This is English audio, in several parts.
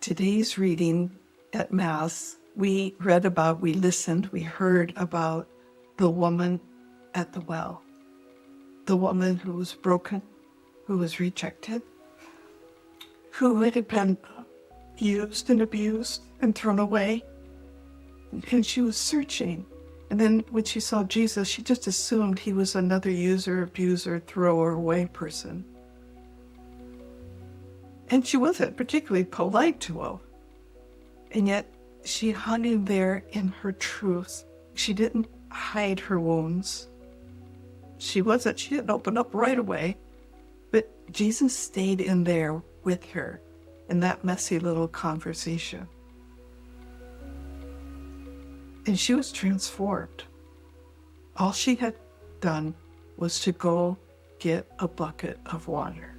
Today's reading at Mass, we listened, we heard about the woman at the well. The woman who was broken, who was rejected, who had been used and abused and thrown away. And she was searching. And then when she saw Jesus, she just assumed he was another user, abuser, thrower away person. And she wasn't particularly polite to him. And yet she hung in there in her truth. She didn't hide her wounds. She didn't open up right away. But Jesus stayed in there with her in that messy little conversation. And she was transformed. All she had done was to go get a bucket of water.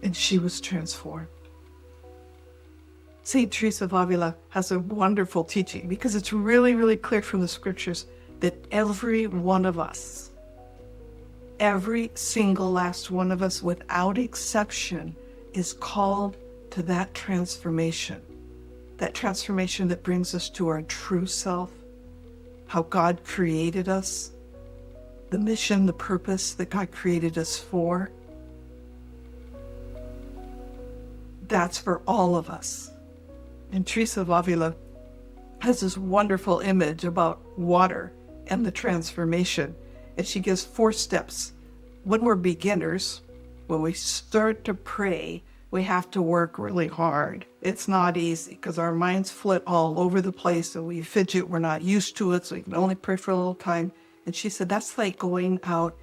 And she was transformed. St. Teresa of Avila has a wonderful teaching because it's really, really clear from the scriptures that every one of us, every single last one of us without exception, is called to that transformation that brings us to our true self, how God created us, the mission, the purpose that God created us for. That's for all of us. And Teresa of Avila has this wonderful image about water and the transformation. And she gives 4 steps. When we're beginners, when we start to pray, we have to work really hard. It's not easy because our minds flit all over the place and we fidget. We're not used to it, so we can only pray for a little time. And she said that's like going out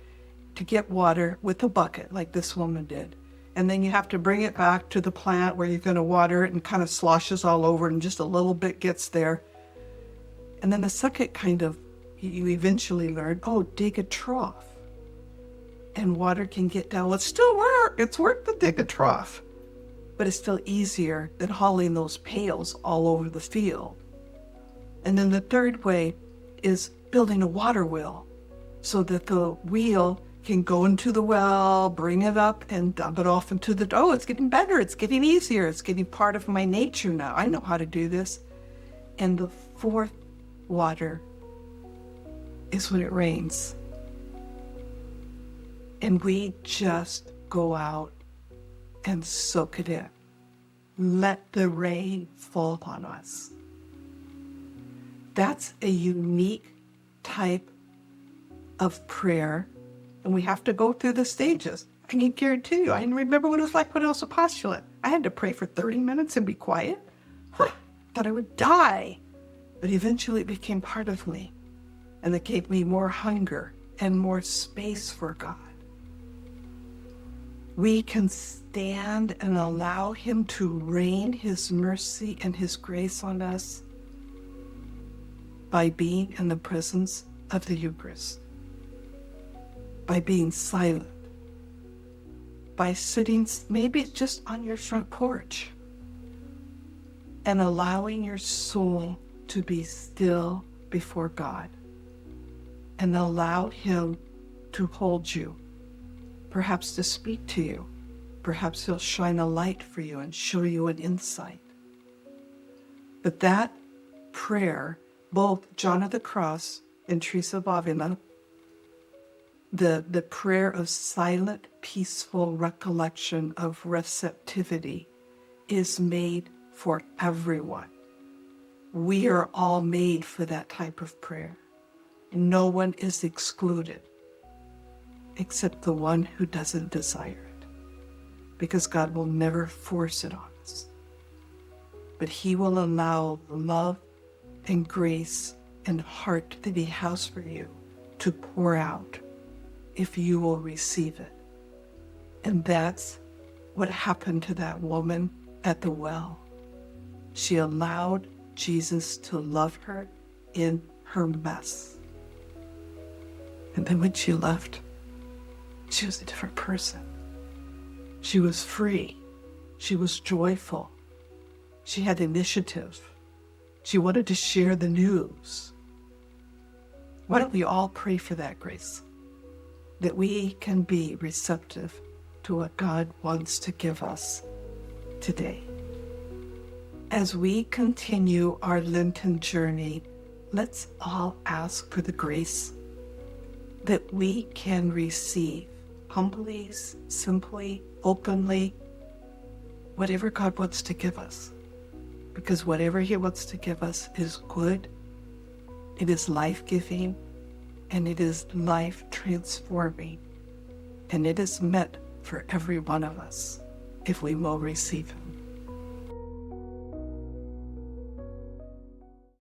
to get water with a bucket like this woman did. And then you have to bring it back to the plant where you're going to water it and kind of sloshes all over and just a little bit gets there. And then the second you eventually learn, dig a trough. And water can get down. Well, it's still work. It's work to dig a trough. But it's still easier than hauling those pails all over the field. And then the third way is building a water wheel so that the wheel can go into the well, bring it up, and dump it off into it's getting better, it's getting easier, it's getting part of my nature now. I know how to do this. And the fourth water is when it rains. And we just go out and soak it in. Let the rain fall upon us. That's a unique type of prayer. And we have to go through the stages. I can guarantee you, I remember what it was like when I was a postulant. I had to pray for 30 minutes and be quiet. Thought I would die. But eventually it became part of me. And it gave me more hunger and more space for God. We can stand and allow him to rain his mercy and his grace on us by being in the presence of the Eucharist. By being silent, by sitting maybe just on your front porch and allowing your soul to be still before God and allow him to hold you, perhaps to speak to you, perhaps he'll shine a light for you and show you an insight. But that prayer, both John of the Cross and Teresa of Avila, the prayer of silent, peaceful recollection of receptivity is made for everyone. We are all made for that type of prayer. No one is excluded except the one who doesn't desire it, because God will never force it on us. But he will allow the love and grace and heart that he has for you to pour out if you will receive it. And that's what happened to that woman at the well. She allowed Jesus to love her in her mess. And then when she left, she was a different person. She was free. She was joyful. She had initiative. She wanted to share the news. Why don't we all pray for that grace? That we can be receptive to what God wants to give us today. As we continue our Lenten journey, let's all ask for the grace that we can receive humbly, simply, openly, whatever God wants to give us. Because whatever He wants to give us is good, it is life-giving, and it is life-transforming. And it is meant for every one of us if we will receive Him.